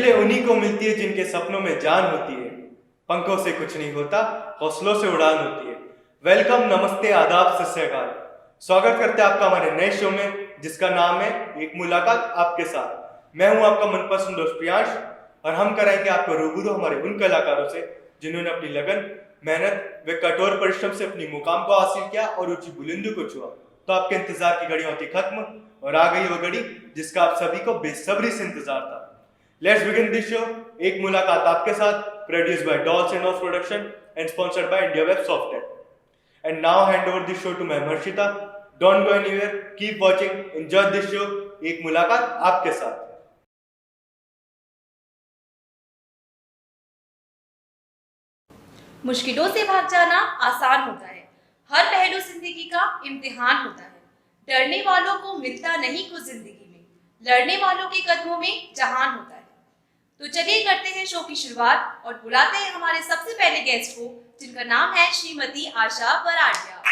मंजिलें उन्हीं को मिलती है जिनके सपनों में जान होती है। पंखों से कुछ नहीं होता, हौसलों से उड़ान होती है। वेलकम, नमस्ते, आदाब, सत श्री अकाल। स्वागत करते हैं आपका हमारे नए शो में, जिसका नाम है एक मुलाकात आपके साथ। मैं हूं आपका मनपसंद दोस्त प्रियांश, और हम कराएंगे आपको रूबरू हमारे उन कलाकारों से जिन्होंने अपनी लगन, मेहनत व कठोर परिश्रम से अपनी मुकाम को हासिल किया और ऊंची बुलंदी को छुआ। तो आपके इंतजार की घड़ी होती खत्म, और आ गई वो घड़ी जिसका आप सभी को बेसब्री से इंतजार था। लेट्स बिगिन दिस शो, एक मुलाकात आपके साथ, produced by dolls end of production and sponsored by India web software. And now hand over this show to my Harshita. Don't go anywhere. Keep watching. Enjoy this show. एक मुलाकात आपके साथ। मुश्किलों से भाग जाना आसान होता है। हर पहलू जिंदगी का इम्तिहान होता है। डरने वालों को मिलता नहीं कुछ जिंदगी में, लड़ने वालों के कदमों में जहान होता है। तो चलिए करते हैं शो की शुरुआत और बुलाते हैं हमारे सबसे पहले गेस्ट को, जिनका नाम है श्रीमती आशा बराड़िया।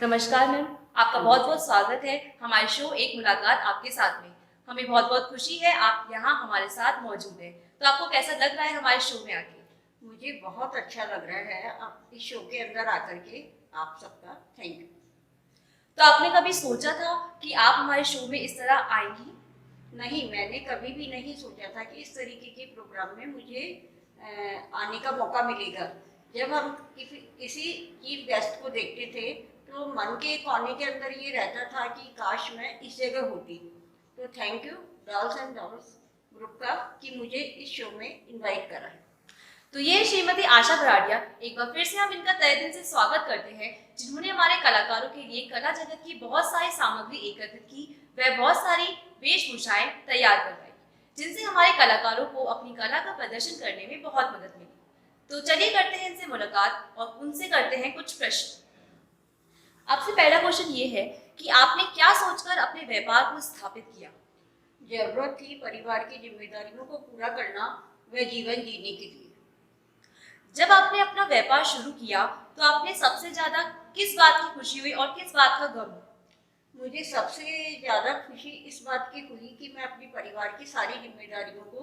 नमस्कार मैम, आपका बहुत बहुत स्वागत है हमारे शो एक मुलाकात आपके साथ में। हमें बहुत बहुत खुशी है आप यहाँ हमारे साथ मौजूद हैं। तो आपको कैसा लग रहा है हमारे शो में आके? मुझे बहुत अच्छा लग रहा है आप इस शो के अंदर आकर के। आप सबका थैंक यू। तो आपने कभी सोचा था कि आप हमारे शो में इस तरह आएंगी? नहीं, मैंने कभी भी नहीं सोचा था कि इस तरीके के प्रोग्राम में मुझे आने का मौका मिलेगा। जब हम किसी चीफ गेस्ट को देखते थे तो मन के कोने के अंदर ये रहता था कि काश मैं इस जगह होती। तो thank you dolls and dolls group का कि मुझे इस शो में इनवाइट करा है। तो ये श्रीमती आशा बराड़िया, एक बार फिर से हम इनका तहे दिल से स्वागत करते हैं, जिन्होंने हमारे कलाकारों के लिए कला जगत की बहुत सारी सामग्री एकत्रित की, वह बहुत सारी वेशभूषाएं तैयार करवाई, जिनसे हमारे कलाकारों को अपनी कला का प्रदर्शन करने में बहुत मदद मिली। तो चलिए करते हैं इनसे मुलाकात और उनसे करते हैं कुछ प्रश्न। आपसे पहला क्वेश्चन ये है कि आपने क्या सोचकर अपने व्यापार को स्थापित किया? जरूरत थी परिवार की जिम्मेदारियों को पूरा करना व जीवन जीने के लिए। जब आपने अपना व्यापार शुरू किया तो आपने सबसे ज्यादा किस बात की खुशी हुई और किस बात का गम? मुझे सबसे ज़्यादा खुशी इस बात की हुई कि मैं अपने परिवार की सारी जिम्मेदारियों को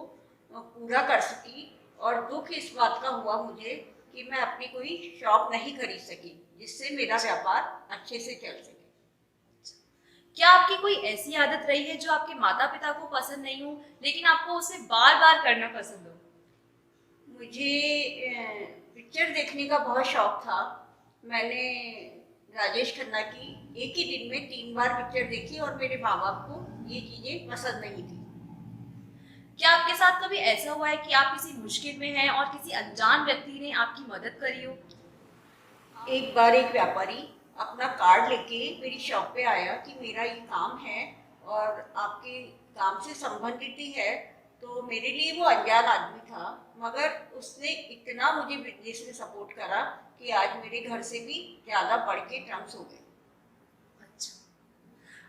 पूरा कर सकी, और दुख इस बात का हुआ मुझे कि मैं अपनी कोई शॉप नहीं खरीद सकी जिससे मेरा व्यापार अच्छे से चल सके। क्या आपकी कोई ऐसी आदत रही है जो आपके माता पिता को पसंद नहीं हो लेकिन आपको उसे बार बार करना पसंद हो? मुझे पिक्चर देखने का बहुत शौक था। मैंने राजेश खन्ना की एक ही दिन में 3 बार पिक्चर देखी और मेरे माँ बाप को ये चीज़ें पसंद नहीं थी। क्या आपके साथ कभी ऐसा हुआ है कि आप किसी मुश्किल में हैं और किसी अनजान व्यक्ति ने आपकी मदद करी हो? एक बार एक व्यापारी अपना कार्ड लेके मेरी शॉप पे आया कि मेरा ये काम है और आपके काम से संबंधित ही है। तो मेरे लिए वो अनजान आदमी था, मगर उसने इतना मुझे बिजनेस में सपोर्ट करा कि आज मेरे घर से भी ज़्यादा बढ़ के टर्म्स हो गए। अच्छा,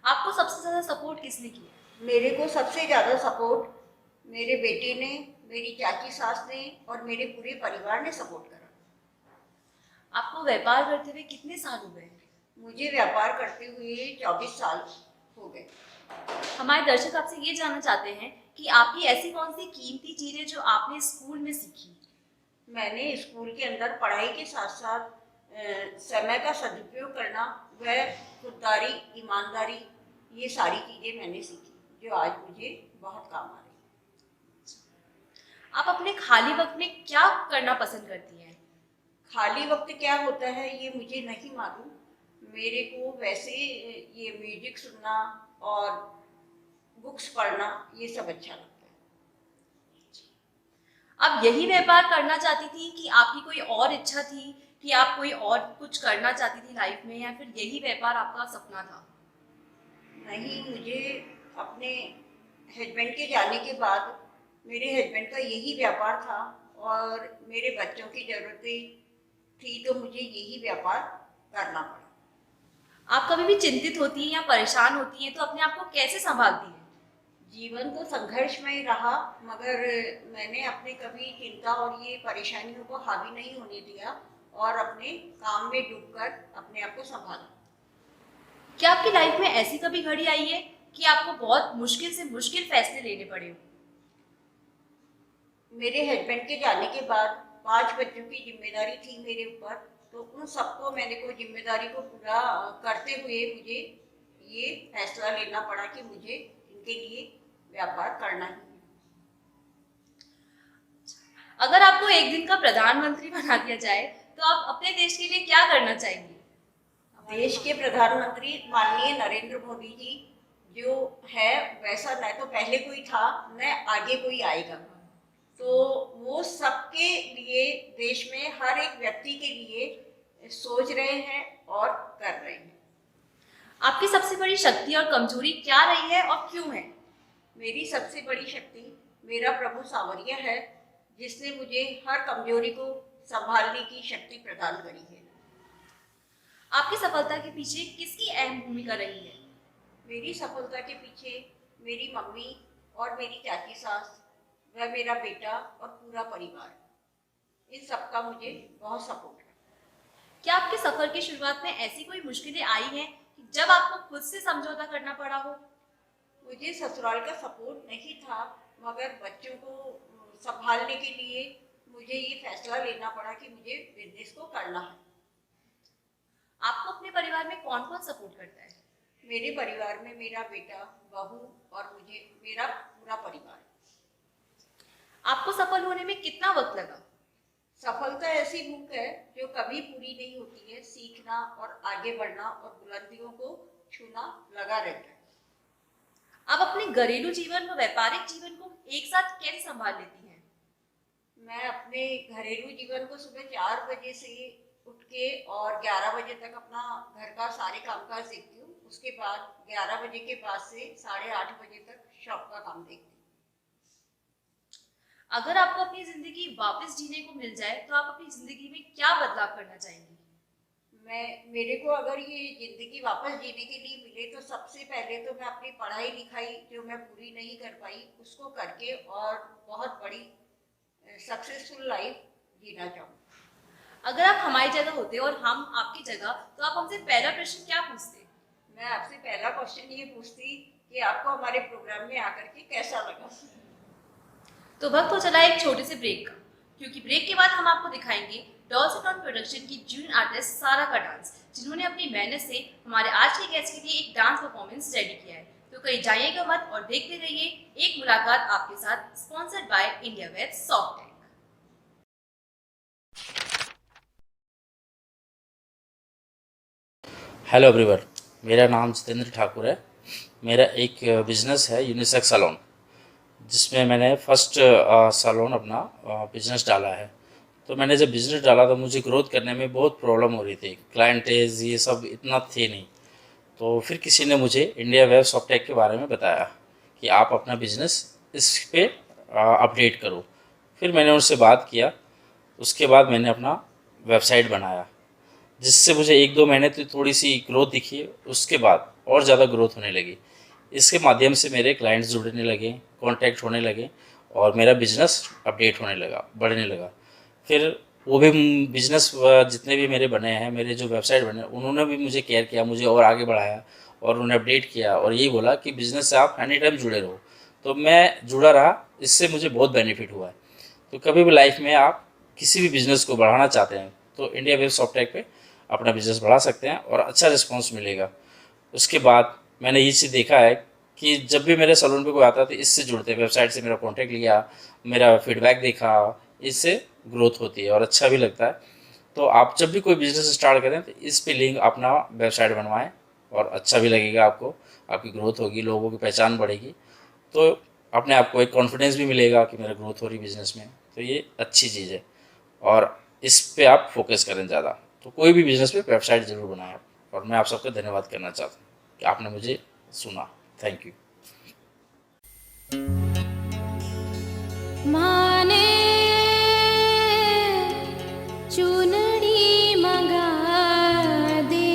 आपको सबसे ज्यादा सपोर्ट किसने किया? मेरे को सबसे ज़्यादा सपोर्ट मेरे बेटे ने, मेरी चाची सास ने और मेरे पूरे परिवार ने सपोर्ट करा। आपको व्यापार करते हुए कितने साल हो गए? मुझे व्यापार करते हुए 24 साल हो गए। हमारे दर्शक आपसे ये जानना चाहते हैं कि आपकी ऐसी कौन सी कीमती चीजें जो आपने स्कूल में सीखी? मैंने स्कूल के अंदर पढ़ाई के साथ साथ समय का सदुपयोग करना व खुददारी, ईमानदारी, ये सारी चीज़ें मैंने सीखी जो आज मुझे बहुत काम आ रही है। आप अपने खाली वक्त में क्या करना पसंद करती हैं? खाली वक्त क्या होता है ये मुझे नहीं मालूम। मेरे को वैसे ये म्यूजिक सुनना और बुक्स पढ़ना ये सब अच्छा लगता है। आप यही व्यापार करना चाहती थी कि आपकी कोई और इच्छा थी कि आप कोई और कुछ करना चाहती थी लाइफ में, या फिर यही व्यापार आपका सपना था? नहीं, मुझे अपने हस्बैंड के जाने के बाद मेरे हस्बैंड का यही व्यापार था और मेरे बच्चों की ज़रूरतें थी, तो मुझे यही व्यापार करना पड़ा। आप कभी भी चिंतित होती हैं या परेशान होती हैं तो अपने आप को कैसे संभालती हैं? जीवन तो संघर्षमय रहा, मगर मैंने अपने कभी चिंता और ये परेशानियों को हावी नहीं होने दिया और अपने काम में डूबकर अपने आप को संभाला। क्या आपकी लाइफ में ऐसी कभी घड़ी आई है कि आपको बहुत मुश्किल से मुश्किल फैसले लेने पड़े हो? मेरे हस्बैंड के जाने के बाद 5 बच्चों की जिम्मेदारी थी मेरे ऊपर, तो उन सबको मैंने को जिम्मेदारी को पूरा करते हुए मुझे ये फैसला लेना पड़ा कि मुझे इनके लिए व्यापार करना ही है। अगर आपको एक दिन का प्रधानमंत्री बना दिया जाए तो आप अपने देश के लिए क्या करना चाहेंगे? देश के प्रधानमंत्री माननीय नरेंद्र मोदी जी जो है, वैसा न तो पहले कोई था न आगे कोई आएगा, तो वो सबके लिए देश में हर एक व्यक्ति के लिए सोच रहे हैं और कर रहे हैं। आपकी सबसे बड़ी शक्ति और कमजोरी क्या रही है और क्यों है? मेरी सबसे बड़ी शक्ति मेरा प्रभु सांवरिया है, जिसने मुझे हर कमजोरी को संभालने की शक्ति प्रदान करी है। आपकी सफलता के पीछे किसकी अहम भूमिका रही है? मेरी सफलता के पीछे मेरी मम्मी और मेरी चाची सास व मेरा बेटा और पूरा परिवार, इन सबका मुझे बहुत सपोर्ट है। क्या आपके सफर की शुरुआत में ऐसी कोई मुश्किलें आई हैं कि जब आपको खुद से समझौता करना पड़ा हो? मुझे ससुराल का सपोर्ट नहीं था, मगर बच्चों को संभालने के लिए मुझे ये फैसला लेना पड़ा कि मुझे बिजनेस को करना है। आपको अपने परिवार में कौन कौन सपोर्ट करता है? मेरे परिवार में मेरा बेटा, बहू और मुझे मेरा पूरा परिवार। आपको सफल होने में कितना वक्त लगा? सफलता ऐसी भूख है जो कभी पूरी नहीं होती है। सीखना और आगे बढ़ना और बुलंदियों को छूना लगा रहता है। आप अपने घरेलू जीवन व व्यापारिक जीवन को एक साथ कैसे संभाल लेती हैं? मैं अपने घरेलू जीवन को सुबह 4 बजे से उठ के और 11 बजे तक अपना घर का सारे कामकाज देखती हूँ। उसके बाद 11 बजे के बाद से 8:30 बजे तक शॉप का काम देखती हूँ। अगर आपको अपनी जिंदगी वापस जीने को मिल जाए तो आप अपनी जिंदगी में क्या बदलाव करना चाहेंगी? मेरे को अगर ये जिंदगी वापस जीने के लिए मिले तो सबसे पहले तो मैं अपनी पढ़ाई लिखाई जो मैं पूरी नहीं कर पाई उसको करके और बहुत बड़ी सक्सेसफुल लाइफ जीना चाहूँ। अगर आप हमारी जगह होते और हम आपकी जगह तो आप हमसे पहला प्रश्न क्या पूछते? मैं आपसे पहला क्वेश्चन ये पूछती कि आपको हमारे प्रोग्राम में आकर के कैसा लगा। तो वक्त हो चला एक छोटे से ब्रेक का, क्योंकि ब्रेक के बाद हम आपको दिखाएंगे डॉल्स एंड टॉन प्रोडक्शन की जूनियर आर्टिस्ट सारा का डांस, जिन्होंने अपनी मेहनत से हमारे आज के गेस्ट के लिए एक डांस परफॉर्मेंस रेडी किया है। तो कहीं जाइएगा मत और देखते रहिए एक मुलाकात आपके साथ, sponsored by India web Softtech. Hello everyone, मेरा नाम जितेंद्र ठाकुर है। मेरा एक बिज़नेस है यूनिसेक्स सैलून, जिसमें मैंने फर्स्ट सैलून अपना बिज़नेस डाला है। तो मैंने जब बिज़नेस डाला तो मुझे ग्रोथ करने में बहुत प्रॉब्लम हो रही थी, क्लाइंटेज ये सब इतना थे नहीं। तो फिर किसी ने मुझे इंडिया वेब सॉफ्टटेक के बारे में बताया कि आप अपना बिज़नेस इस पे अपडेट करो। फिर मैंने उनसे बात किया, उसके बाद मैंने अपना वेबसाइट बनाया, जिससे मुझे 1-2 महीने तो थोड़ी सी ग्रोथ दिखी, उसके बाद और ज़्यादा ग्रोथ होने लगी। इसके माध्यम से मेरे क्लाइंट्स जुड़ने लगे, कॉन्टैक्ट होने लगे और मेरा बिज़नेस अपडेट होने लगा, बढ़ने लगा। फिर वो भी बिज़नेस जितने भी मेरे बने हैं, मेरे जो वेबसाइट बने, उन्होंने भी मुझे केयर किया, मुझे और आगे बढ़ाया और उन्होंने अपडेट किया और यही बोला कि बिज़नेस से आप एनी टाइम जुड़े रहो। तो मैं जुड़ा रहा, इससे मुझे बहुत बेनिफिट हुआ है। तो कभी भी लाइफ में आप किसी भी बिज़नेस को बढ़ाना चाहते हैं तो इंडिया वेब सॉफ्टटेक पे अपना बिज़नेस बढ़ा सकते हैं और अच्छा रिस्पॉन्स मिलेगा। उसके बाद मैंने ये चीज़ देखा है कि जब भी मेरे सैलून पे कोई आता तो इससे जुड़ते, वेबसाइट से मेरा कॉन्टैक्ट लिया, मेरा फीडबैक देखा, इससे ग्रोथ होती है और अच्छा भी लगता है। तो आप जब भी कोई बिज़नेस स्टार्ट करें तो इस पे लिंक अपना वेबसाइट बनवाएं और अच्छा भी लगेगा आपको, आपकी ग्रोथ होगी, लोगों की पहचान बढ़ेगी, तो अपने आप को एक कॉन्फिडेंस भी मिलेगा कि मेरा ग्रोथ हो रही बिज़नेस में। तो ये अच्छी चीज़ है और इस पे आप फोकस करें ज़्यादा। तो कोई भी बिज़नेस पे वेबसाइट ज़रूर बनाएं। और मैं आप सबका धन्यवाद करना चाहता हूँ कि आपने मुझे सुना। Thank you. माने चुनरी मंगा दे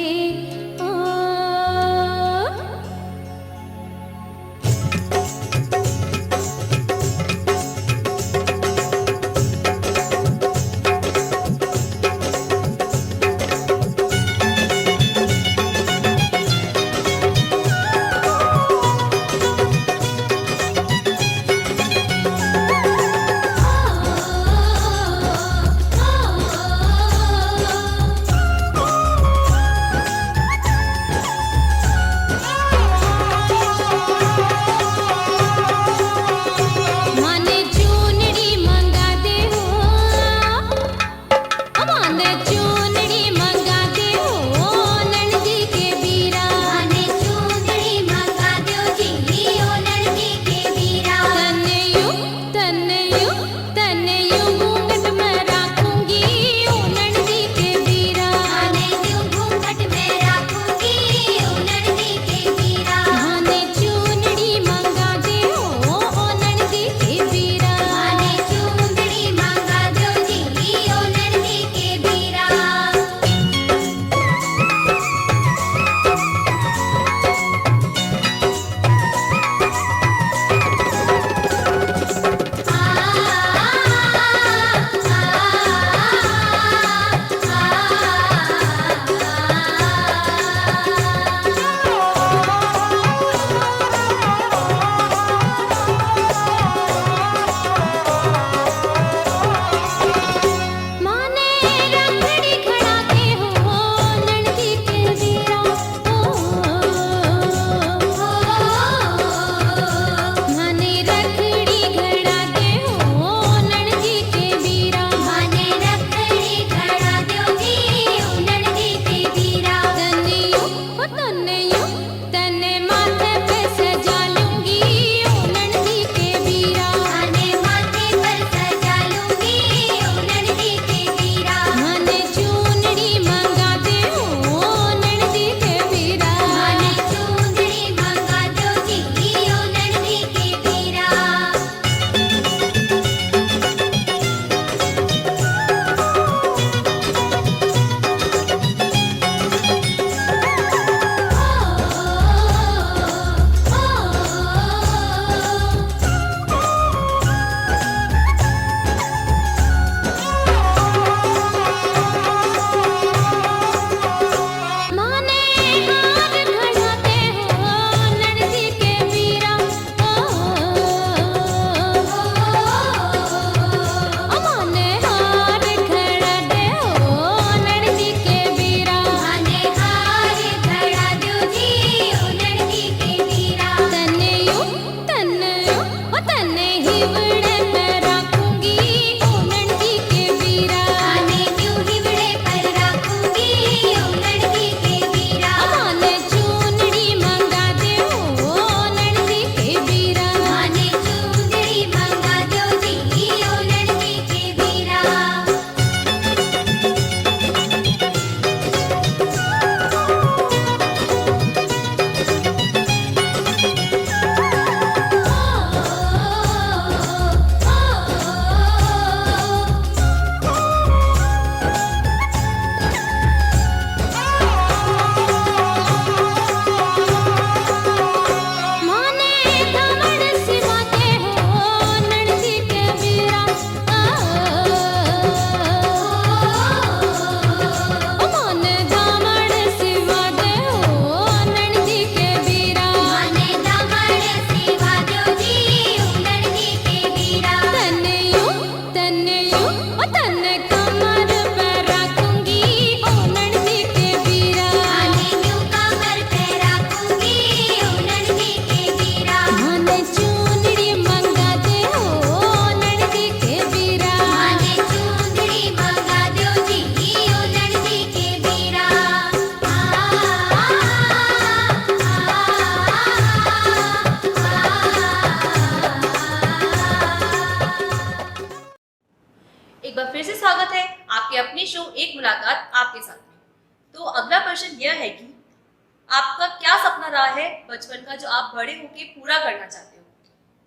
क्या सपना रहा है बचपन का जो आप बड़े होके पूरा करना चाहते हो?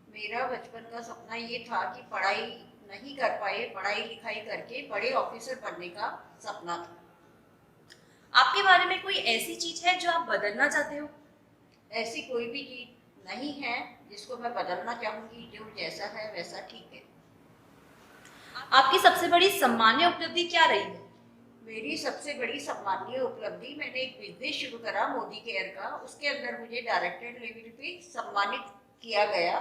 मेरा बचपन का सपना ये था कि पढ़ाई नहीं कर पाए, पढ़ाई लिखाई करके बड़े ऑफिसर बनने का सपना था। आपके बारे में कोई ऐसी चीज है जो आप बदलना चाहते हो? ऐसी कोई भी चीज नहीं है जिसको मैं बदलना चाहूँगी, जो जैसा है वैसा ठीक है। आपकी सबसे बड़ी सम्मानीय उपलब्धि क्या रही है? मेरी सबसे बड़ी सम्मानीय उपलब्धि, मैंने एक बिजनेस शुरू करा मोदी केयर का, उसके अंदर मुझे डायरेक्टर लेवल पे सम्मानित किया गया।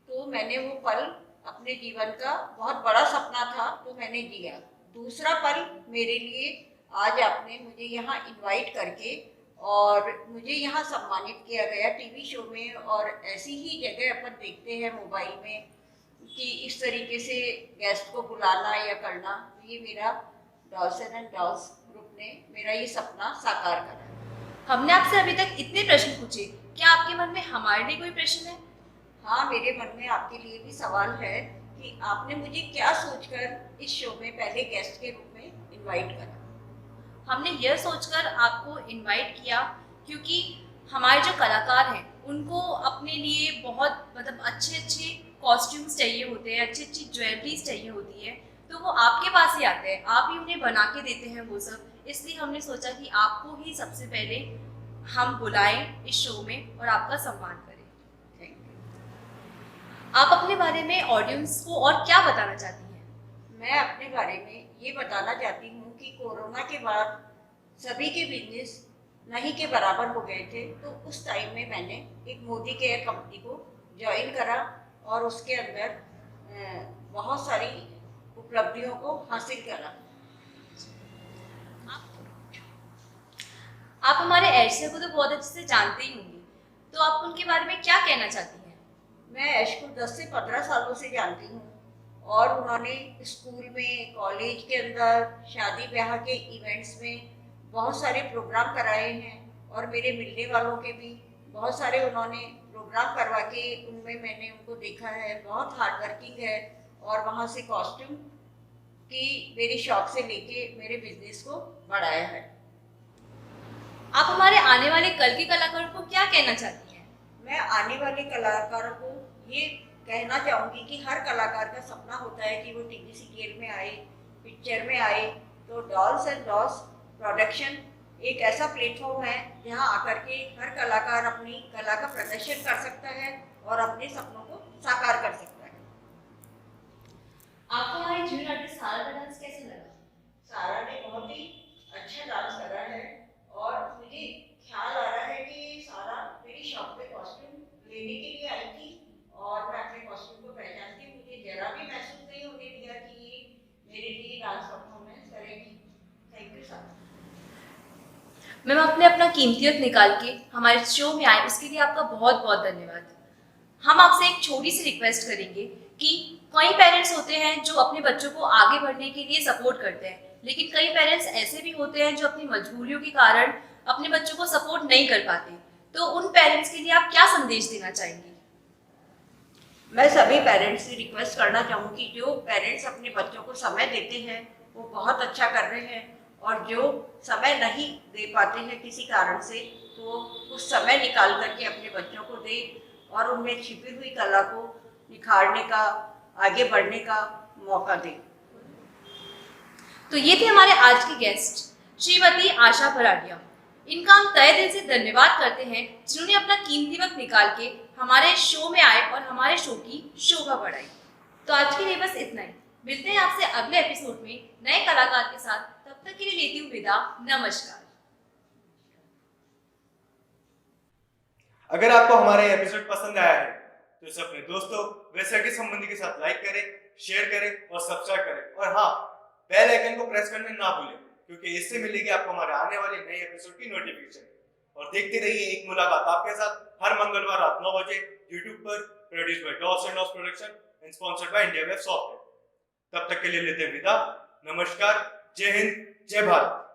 तो मैंने वो पल अपने जीवन का बहुत बड़ा सपना था तो मैंने जिया। दूसरा पल मेरे लिए आज आपने मुझे यहाँ इनवाइट करके और मुझे यहाँ सम्मानित किया गया टीवी शो में, और ऐसी ही जगह अपन देखते हैं मोबाइल में कि इस तरीके से गेस्ट को बुलाना या करना, ये मेरा डॉल्सन एंड डॉल्स ग्रुप ने मेरा ये सपना साकार करा। हमने आपसे अभी तक इतने प्रश्न पूछे, क्या आपके मन में हमारे लिए कोई प्रश्न है? हाँ, मेरे मन में आपके लिए भी सवाल है कि आपने मुझे क्या सोचकर इस शो में पहले गेस्ट के रूप में इनवाइट करा? हमने यह सोचकर आपको इनवाइट किया क्योंकि हमारे जो कलाकार हैं उनको अपने लिए बहुत मतलब अच्छे कॉस्ट्यूम्स चाहिए होते हैं, अच्छी ज्वेलरीज चाहिए होती है, तो वो आपके पास ही आते हैं, आप ही उन्हें बना के देते हैं वो सब। इसलिए हमने सोचा कि आपको ही सबसे पहले हम बुलाएं इस शो में और आपका सम्मान करें। Thank you. आप अपने बारे में ऑडियंस को और क्या बताना चाहती हैं? मैं अपने बारे में ये बताना चाहती हूँ कि कोरोना के बाद सभी के बिजनेस नहीं के बराबर हो गए थे, तो उस टाइम में मैंने एक मोदी केयर कंपनी को ज्वाइन करा और उसके अंदर बहुत सारी उपलब्धियों को हासिल करा। आप हमारे ऐश्वर्य को तो बहुत अच्छे से जानते ही होंगे, तो आप उनके बारे में क्या कहना चाहती हैं? मैं ऐश को 10 से 15 सालों से जानती हूँ और उन्होंने स्कूल में, कॉलेज के अंदर, शादी ब्याह के इवेंट्स में बहुत सारे प्रोग्राम कराए हैं, और मेरे मिलने वालों के भी बहुत सारे उन्होंने प्रोग्राम करवा के उनमें मैंने उनको देखा है। बहुत हार्ड वर्किंग है और वहाँ से कॉस्ट्यूम की मेरी शॉप से लेके मेरे बिजनेस को बढ़ाया है। आप हमारे आने वाले कल के कलाकारों को क्या कहना चाहती हैं? मैं आने वाले कलाकारों को ये कहना चाहूँगी कि हर कलाकार का सपना होता है कि वो टीवी सीरियल में आए, पिक्चर में आए। तो डॉल्स एंड डॉल्स प्रोडक्शन एक ऐसा प्लेटफॉर्म है जहाँ आकर के हर कलाकार अपनी कला का प्रदर्शन कर सकता है और अपने सपनों को साकार कर सकता है। आपको हमारी जूनियर आर्टिस्ट सारा का डांस कैसा लगा? सारा ने बहुत ही अच्छा डांस करा है और मुझे ख्याल आ रहा है कि सारा मेरी शॉप पे कॉस्ट्यूम लेने के लिए आई थी और मैं अपने कॉस्ट्यूम को पहचानती हूँ। मुझे जरा भी महसूस नहीं होने दिया कि ये मेरे लिए डांस परफॉर्मेंस करेगी। Thank you sir. मैम, आपने अपना कीमती वक्त निकाल के हमारे शो में आए, उसके लिए आपका बहुत बहुत धन्यवाद। हम आपसे एक छोटी सी रिक्वेस्ट करेंगे कि कई पेरेंट्स होते हैं जो अपने बच्चों को आगे बढ़ने के लिए सपोर्ट करते हैं, लेकिन कई पेरेंट्स ऐसे भी होते हैं जो अपनी मजबूरियों के कारण अपने बच्चों को सपोर्ट नहीं कर पाते। तो उन पेरेंट्स के लिए आप क्या संदेश देना चाहेंगे? मैं सभी पेरेंट्स से रिक्वेस्ट करना चाहूँगी, जो पेरेंट्स अपने बच्चों को समय देते हैं वो बहुत अच्छा कर रहे हैं, और जो समय नहीं दे पाते हैं किसी कारण से, तो उस समय निकाल करके अपने बच्चों को दे और उनमें छिपी हुई कला को निखारने का, आगे बढ़ने का मौका दे। तो ये थे हमारे आज के गेस्ट श्रीमती आशा पराडिया। इनका हम तहे दिल से धन्यवाद करते हैं जिन्होंने अपना कीमती वक्त निकाल के हमारे शो में आए और हमारे शो की शोभा बढ़ाई। तो आज के लिए बस इतना ही। मिलते हैं आपसे अगले एपिसोड में नए कलाकार के साथ। तब तक के लिए लेती हूँ विदा। नमस्कार। अगर आपको हमारा ये एपिसोड पसंद आया है तो इसे अपने दोस्तों व सगे संबंधी के साथ लाइक करें, शेयर करें और सब्सक्राइब करें, और हाँ, बेल आइकन को प्रेस करना ना भूलें, क्योंकि इससे मिलेगी आपको हमारे आने वाले नए एपिसोड की नोटिफिकेशन। और देखते रहिए एक मुलाकात आपके साथ हर मंगलवार रात 9 बजे यूट्यूब पर, produced by dolls and dolls production and sponsored by India web software. तब तक के लिए लेते हैं विदा। नमस्कार, जय हिंद, जय भारत।